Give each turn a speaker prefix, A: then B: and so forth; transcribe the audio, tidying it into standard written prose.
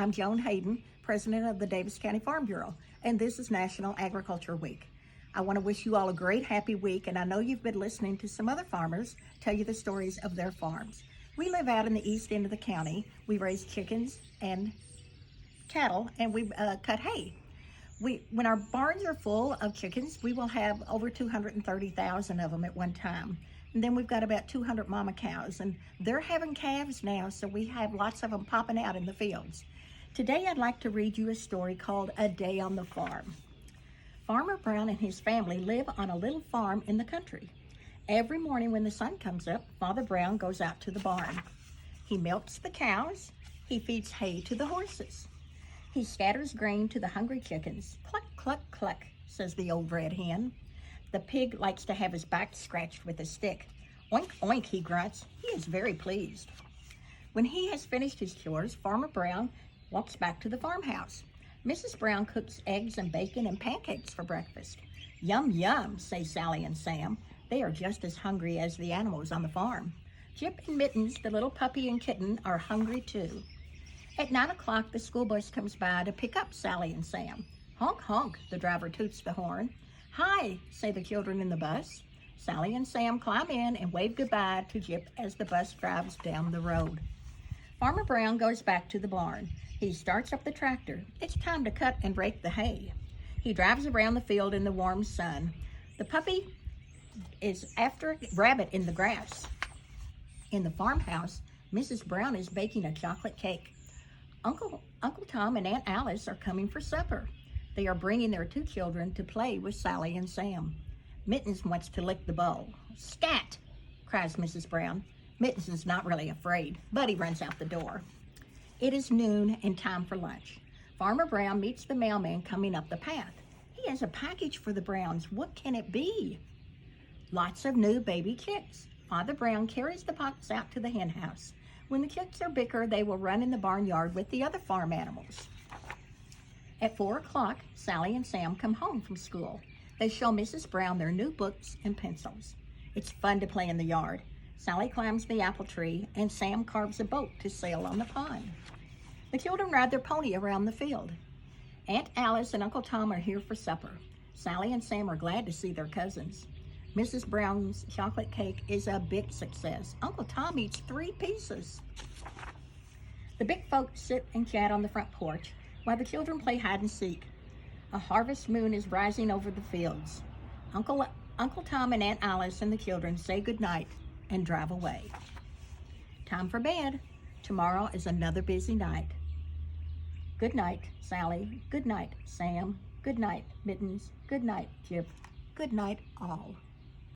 A: I'm Joan Hayden, president of the Davis County Farm Bureau, and this is National Agriculture Week. I want to wish you all a great, happy week, and I know you've been listening to some other farmers tell you the stories of their farms. We live out in the east end of the county. We raise chickens and cattle, and we cut hay. When our barns are full of chickens, we will have over 230,000 of them at one time. And then we've got about 200 mama cows, and they're having calves now, so we have lots of them popping out in the fields. Today I'd like to read you a story called A Day on the Farm. Farmer Brown and his family live on a little farm in the country. Every morning when the sun comes up, Father Brown goes out to the barn. He milks the cows, he feeds hay to the horses. He scatters grain to the hungry chickens. Cluck, cluck, cluck, says the old red hen. The pig likes to have his back scratched with a stick. Oink, oink, he grunts. He is very pleased. When he has finished his chores, Farmer Brown walks back to the farmhouse. Mrs. Brown cooks eggs and bacon and pancakes for breakfast. Yum, yum, say Sally and Sam. They are just as hungry as the animals on the farm. Jip and Mittens, the little puppy and kitten, are hungry too. At 9 o'clock, the school bus comes by to pick up Sally and Sam. Honk, honk, the driver toots the horn. Hi, say the children in the bus. Sally and Sam climb in and wave goodbye to Jip as the bus drives down the road. Farmer Brown goes back to the barn. He starts up the tractor. It's time to cut and rake the hay. He drives around the field in the warm sun. The puppy is after a rabbit in the grass. In the farmhouse, Mrs. Brown is baking a chocolate cake. Uncle Tom and Aunt Alice are coming for supper. They are bringing their 2 children to play with Sally and Sam. Mittens wants to lick the bowl. Scat, cries Mrs. Brown. Mittens is not really afraid, but he runs out the door. It is noon and time for lunch. Farmer Brown meets the mailman coming up the path. He has a package for the Browns. What can it be? Lots of new baby chicks. Father Brown carries the box out to the hen house. When the chicks are bigger, they will run in the barnyard with the other farm animals. At 4 o'clock, Sally and Sam come home from school. They show Mrs. Brown their new books and pencils. It's fun to play in the yard. Sally climbs the apple tree, and Sam carves a boat to sail on the pond. The children ride their pony around the field. Aunt Alice and Uncle Tom are here for supper. Sally and Sam are glad to see their cousins. Mrs. Brown's chocolate cake is a big success. Uncle Tom eats 3 pieces. The big folks sit and chat on the front porch while the children play hide and seek. A harvest moon is rising over the fields. Uncle Tom and Aunt Alice and the children say goodnight and drive away. Time for bed. Tomorrow is another busy night. Good night, Sally. Good night, Sam. Good night, Mittens. Good night, Jip. Good night, all.